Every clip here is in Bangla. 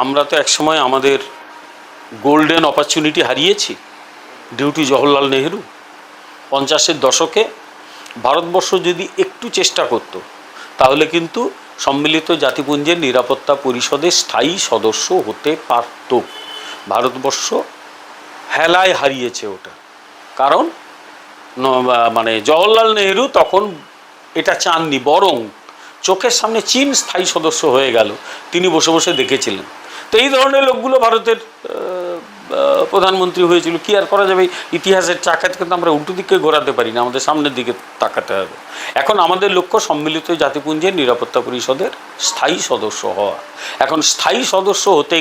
আমরা তো একসময় আমাদের গোল্ডেন অপরচুনিটি হারিয়েছি ডিউ টু জওহরলাল নেহরু। 50-এর দশকে ভারতবর্ষ যদি একটু চেষ্টা করত তাহলে কিন্তু সম্মিলিত জাতিপুঞ্জের নিরাপত্তা পরিষদের স্থায়ী সদস্য হতে পারত। ভারতবর্ষ হেলায় হারিয়েছে ওটা, কারণ মানে জওহরলাল নেহরু তখন এটা চাননি, বরং চোখের সামনে চীন স্থায়ী সদস্য হয়ে গেল, তিনি বসে বসে দেখেছিলেন। তো এই ধরনের লোকগুলো ভারতের প্রধানমন্ত্রী হয়েছিল। কি আর করা যাবে, ইতিহাসের চাকাতে কিন্তু আমরা উল্টো দিকে ঘোরাতে পারি না, আমাদের সামনের দিকে তাকাতে হবে। এখন আমাদের লক্ষ্য সম্মিলিত জাতিপুঞ্জের নিরাপত্তা পরিষদের স্থায়ী সদস্য হওয়া। এখন স্থায়ী সদস্য হতে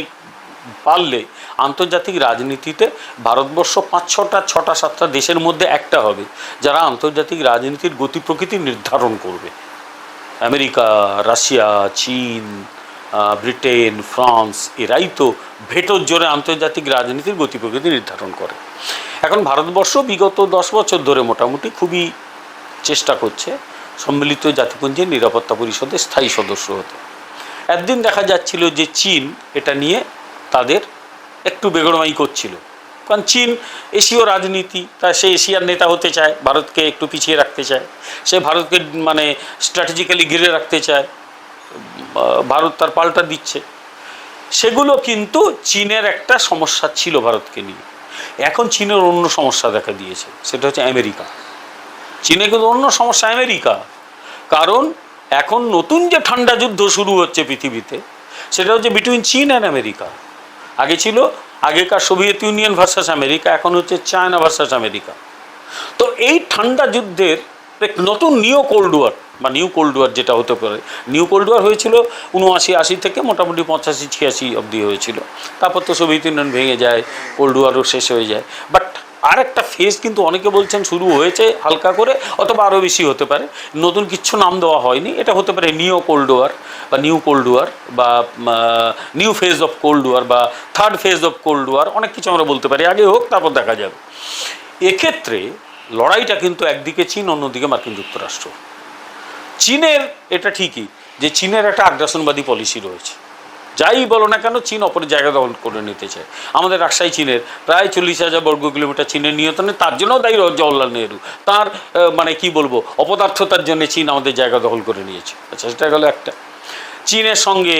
পারলে আন্তর্জাতিক রাজনীতিতে ভারতবর্ষ 5-6-7টা দেশের মধ্যে একটা হবে যারা আন্তর্জাতিক রাজনীতির গতি প্রকৃতি নির্ধারণ করবে। আমেরিকা, রাশিয়া, চীন, ব্রিটেন, ফ্রান্স, এরাই তো ভেটোর জোরে আন্তর্জাতিক রাজনীতির গতি প্রকৃতি নির্ধারণ করে। এখন ভারতবর্ষ বিগত 10 বছর ধরে মোটামুটি খুবই চেষ্টা করছে সম্মিলিত জাতিপুঞ্জের নিরাপত্তা পরিষদের স্থায়ী সদস্য হতে। একদিন দেখা যাচ্ছিল যে চীন এটা নিয়ে তাদের একটু বেগরমাই করছিল, কারণ চীন এশীয় রাজনীতি, তা সে এশিয়ার নেতা হতে চায়, ভারতকে একটু পিছিয়ে রাখতে চায়, সে ভারতকে মানে স্ট্র্যাটেজিক্যালি ঘিরে রাখতে চায়, ভারত তার পাল্টা দিচ্ছে। সেগুলো কিন্তু চীনের একটা সমস্যা ছিল ভারতকে নিয়ে। এখন চীনের অন্য সমস্যা দেখা দিয়েছে, সেটা হচ্ছে আমেরিকা। চীনের কিন্তু অন্য সমস্যা আমেরিকা, কারণ এখন নতুন যে ঠান্ডা যুদ্ধ শুরু হচ্ছে পৃথিবীতে, সেটা হচ্ছে বিটুইন চীন অ্যান্ড আমেরিকা। আগে ছিল আগেকার সোভিয়েত ইউনিয়ন ভার্সাস আমেরিকা, এখন হচ্ছে চায়না ভার্সাস আমেরিকা। তো এই ঠান্ডা যুদ্ধের নতুন নিউ কোল্ড ওয়ার বা নিউ কোল্ড ওয়ার যেটা হতে পারে, নিউ কোল্ড ওয়ার হয়েছিল 79-80 থেকে মোটামুটি 85-86 অবধি হয়েছিল। তারপর তো সোভিয়েত ইউনিয়ন ভেঙে যায়, কোল্ড ওয়ারও শেষ হয়ে যায়। বাট আর একটা ফেজ কিন্তু অনেকে বলছেন শুরু হয়েছে হালকা করে, অথবা আরও বেশি হতে পারে, নতুন কিচ্ছু নাম দেওয়া হয়নি। এটা হতে পারে নিউ কোল্ড ওয়ার বা নিউ কোল্ড ওয়ার বা new phase of cold war বা third phase of cold war, অনেক কিছু আমরা বলতে পারি। আগে হোক, তারপর দেখা যাবে। এক্ষেত্রে লড়াইটা কিন্তু একদিকে চীন, অন্যদিকে মার্কিন যুক্তরাষ্ট্র। চীনের এটা ঠিকই যে চীনের একটা আগ্রাসনবাদী পলিসি রয়েছে, যাই বলো না কেন চীন অপরের জায়গা দখল করে নিতে চায়। আমাদের রাজশাহী চীনের প্রায় 40,000 বর্গ কিলোমিটার চীনের নিয়ন্ত্রণে, তার জন্য দায়ী জওহরলাল নেহরু। তার মানে কি বলবো, অপদার্থতার জন্য চীন আমাদের জায়গা দখল করে নিয়েছে। আচ্ছা, সেটা গেল একটা। চীনের সঙ্গে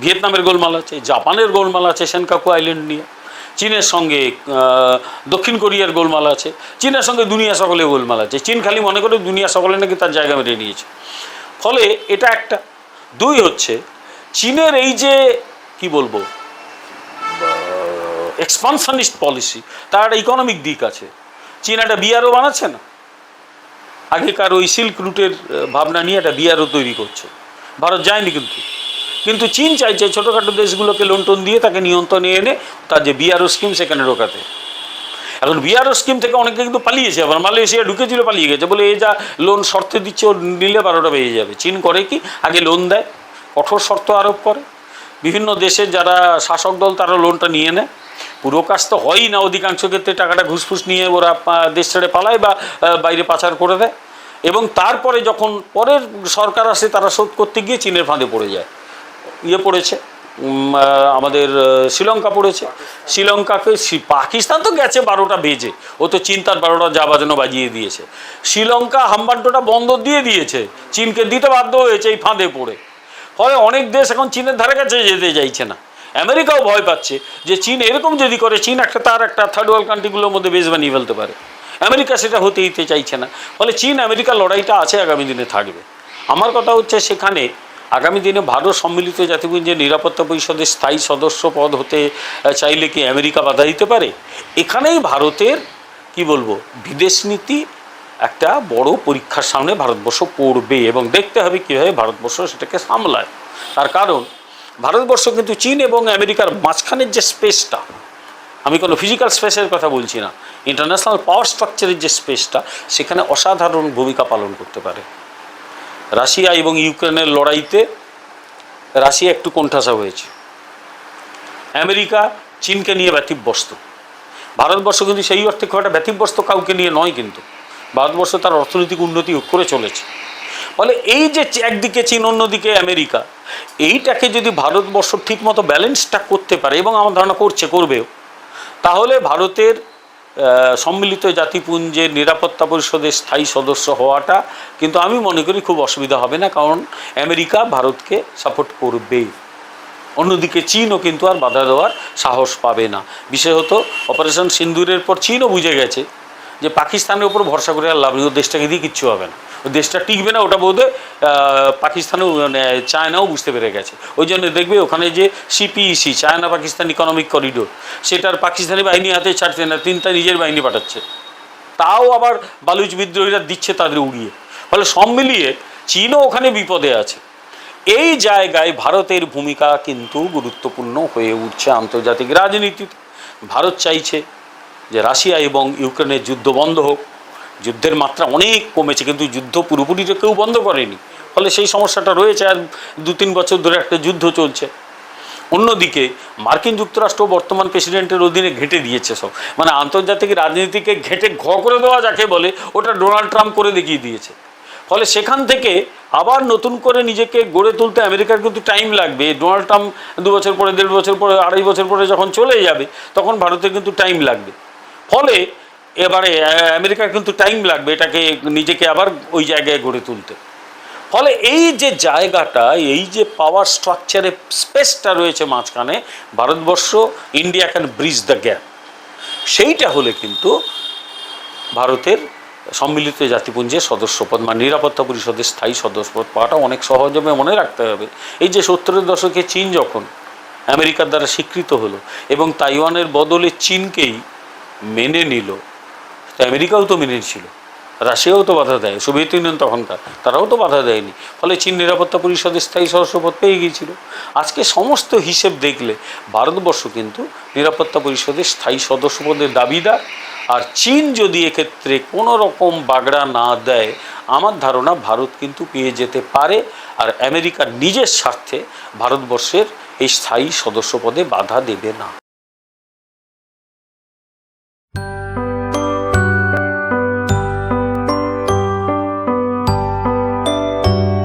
ভিয়েতনামের গোলমাল আছে, জাপানের গোলমাল আছে সেনকাকু আইল্যান্ড নিয়ে, চীনের সঙ্গে দক্ষিণ কোরিয়ার গোলমাল আছে, চীনের সঙ্গে দুনিয়া সকলে গোলমাল আছে। চীন খালি মনে করে দুনিয়া সকলে নাকি তার জায়গা মেরে নিয়েছে। ফলে এটা একটা। দুই হচ্ছে চীনের এই যে কি বলবো এক্সপানশনিস্ট পলিসি, তার একটা ইকোনমিক দিক আছে। চীন একটা বিআরও বানাচ্ছে না, আগেকার ওই সিল্ক রুটের ভাবনা নিয়ে একটা বিআরও তৈরি করছে। ভারত যায়নি, কিন্তু চীন চাইছে ছোটোখাটো দেশগুলোকে লোন টোন দিয়ে তাকে নিয়ন্ত্রণে এনে তার যে বিআরও স্কিম সেখানে ঢোকাতে। এখন বিআরও স্কিম থেকে অনেকে কিন্তু পালিয়েছে, আবার মালয়েশিয়া ঢুকেছিল, পালিয়ে গেছে, বলে এ যা লোন শর্তে দিচ্ছে ও নিলে 12টা বেজে যাবে। চীন করে কি, আগে লোন দেয়, কঠোর শর্ত আরোপ করে, বিভিন্ন দেশের যারা শাসক দল তারা লোনটা নিয়ে নেয়। পুরো কাজ তো হয়ই না, অধিকাংশ ক্ষেত্রে টাকাটা ঘুষফুস নিয়ে ওরা দেশ ছেড়ে পালায় বা বাইরে পাচার করে দেয়, এবং তারপরে যখন পরের সরকার আসে তারা শোধ করতে গিয়ে চীনের ফাঁদে পড়ে যায়। পড়েছে আমাদের শ্রীলঙ্কা পড়েছে, শ্রীলঙ্কাকে পাকিস্তান তো গেছে 12টা বেজে, ও তো চীন তার 12টা যা বাজানো বাজিয়ে দিয়েছে। শ্রীলঙ্কা হাম্বান্টোটা বন্দর দিয়ে দিয়েছে, চীনকে দিতে বাধ্য হয়েছে এই ফাঁদে পড়ে। ফলে অনেক দেশ এখন চীনের ধারে কাছে যেতে চাইছে না। আমেরিকাও ভয় পাচ্ছে যে চীন এরকম যদি করে, চীন তার একটা থার্ড ওয়ার্ল্ড কান্ট্রিগুলোর মধ্যে বেশ বানিয়ে ফেলতে পারে। আমেরিকা সেটা হতে দিতে চাইছে না। ফলে চীন আমেরিকা লড়াইটা আছে, আগামী দিনে থাকবে। আমার কথা হচ্ছে সেখানে আগামী দিনে ভারত সম্মিলিত জাতিপুঞ্জের নিরাপত্তা পরিষদের স্থায়ী সদস্য পদ হতে চাইলে কি আমেরিকা বাধা দিতে পারে? এখানেই ভারতের কি বলবো বিদেশ নীতি একটা বড় পরীক্ষার সামনে ভারতবর্ষ পড়বে, এবং দেখতে হবে কীভাবে ভারতবর্ষ সেটাকে সামলায়। তার কারণ ভারতবর্ষ কিন্তু চীন এবং আমেরিকার মাঝখানের যে স্পেসটা, আমি কোনো ফিজিক্যাল স্পেসের কথা বলছি না, ইন্টারন্যাশনাল পাওয়ার স্ট্রাকচারের যে স্পেসটা, সেখানে অসাধারণ ভূমিকা পালন করতে পারে। রাশিয়া এবং ইউক্রেনের লড়াইতে রাশিয়া একটু কোণঠাসা হয়েছে, আমেরিকা চীনকে নিয়ে ব্যতিব্যস্ত। ভারতবর্ষ কিন্তু সেই অর্থে খুব একটা ব্যতিব্যস্ত কাউকে নিয়ে নয়, কিন্তু ভারতবর্ষ তার অর্থনৈতিক উন্নতি করে চলেছে। ফলে এই যে একদিকে চীন অন্যদিকে আমেরিকা, এইটাকে যদি ভারতবর্ষ ঠিকমতো ব্যালেন্সটা করতে পারে, এবং আমার ধারণা করবেও, তাহলে ভারতের সম্মিলিত জাতিপুঞ্জের নিরাপত্তা পরিষদের স্থায়ী সদস্য হওয়াটা কিন্তু আমি মনে করি খুব অসুবিধা হবে না, কারণ আমেরিকা ভারতকে সাপোর্ট করবে। অন্যদিকে চীনও কিন্তু আর বাধা দেওয়ার সাহস পাবে না। বিশেষত অপারেশন সিন্দুরের পর চীনও বুঝে গেছে যে পাকিস্তানের উপর ভরসা করে আর লাভ নেই, ওর দেশটাকে দিয়ে কিচ্ছু হবে না, ওই দেশটা টিকবে না। ওটা বোধহয় পাকিস্তানেও মানে চায়নাও বুঝতে পেরে গেছে। ওই জন্য দেখবে ওখানে যে CPEC, China Pakistan economic corridor, সেটার পাকিস্তানি বাহিনী হাতে ছাড়ছে না, তিনটা নিজের বাহিনী পাঠাচ্ছে, তাও আবার বালুচ বিদ্রোহীরা দিচ্ছে তাদের উড়িয়ে। ফলে সব মিলিয়ে চীনও ওখানে বিপদে আছে। এই জায়গায় ভারতের ভূমিকা কিন্তু গুরুত্বপূর্ণ হয়ে উঠছে আন্তর্জাতিক রাজনীতিতে। ভারত চাইছে যে রাশিয়া এবং ইউক্রেনের যুদ্ধ বন্ধ হোক। যুদ্ধের মাত্রা অনেক কমেছে, কিন্তু যুদ্ধ পুরোপুরি তো কেউ বন্ধ করেনি, ফলে সেই সমস্যাটা রয়েছে, আর 2-3 বছর ধরে একটা যুদ্ধ চলছে। অন্যদিকে মার্কিন যুক্তরাষ্ট্র বর্তমান প্রেসিডেন্টের অধীনে ঘেঁটে দিয়েছে সব, মানে আন্তর্জাতিক রাজনীতিকে ঘেঁটে করে দেওয়া যাকে বলে, ওটা ডোনাল্ড ট্রাম্প করে দেখিয়ে দিয়েছে। ফলে সেখান থেকে আবার নতুন করে নিজেকে গড়ে তুলতে আমেরিকার কিন্তু টাইম লাগবে। ডোনাল্ড ট্রাম্প 2 বছর পরে, 1.5 বছর পরে, 2.5 বছর পরে যখন চলে যাবে, তখন ভারতের কিন্তু টাইম লাগবে। ফলে এবারে আমেরিকার কিন্তু টাইম লাগবে এটাকে নিজেকে আবার ওই জায়গায় গড়ে তুলতে। ফলে এই যে জায়গাটা, এই যে পাওয়ার স্ট্রাকচারে স্পেসটা রয়েছে মাঝখানে, Bharatvarsha, India can bridge the gap. সেইটা হলে কিন্তু ভারতের সম্মিলিত জাতিপুঞ্জের সদস্যপদ, মানে নিরাপত্তা পরিষদের স্থায়ী সদস্যপদ পাওয়াটা অনেক সহজ হবে। মনে রাখতে হবে, এই যে 70-এর দশকে চীন যখন আমেরিকার দ্বারা স্বীকৃত হলো এবং তাইওয়ানের বদলে চীনকেই মেনে নিল, তো আমেরিকাও তো মেনে ছিল, রাশিয়াও তো বাধা দেয়, সোভিয়েত ইউনিয়ন তখনকার, তারাও তো বাধা দেয়নি। ফলে চীন নিরাপত্তা পরিষদের স্থায়ী সদস্যপদ পেয়ে গিয়েছিল। আজকে সমস্ত হিসেব দেখলে ভারতবর্ষ কিন্তু নিরাপত্তা পরিষদের স্থায়ী সদস্যপদের দাবিদার। আর চীন যদি এক্ষেত্রে কোনো রকম বাগড়া না দেয়, আমার ধারণা ভারত কিন্তু পেয়ে যেতে পারে। আর আমেরিকার নিজের স্বার্থে ভারতবর্ষের এই স্থায়ী সদস্যপদে বাধা দেবে না।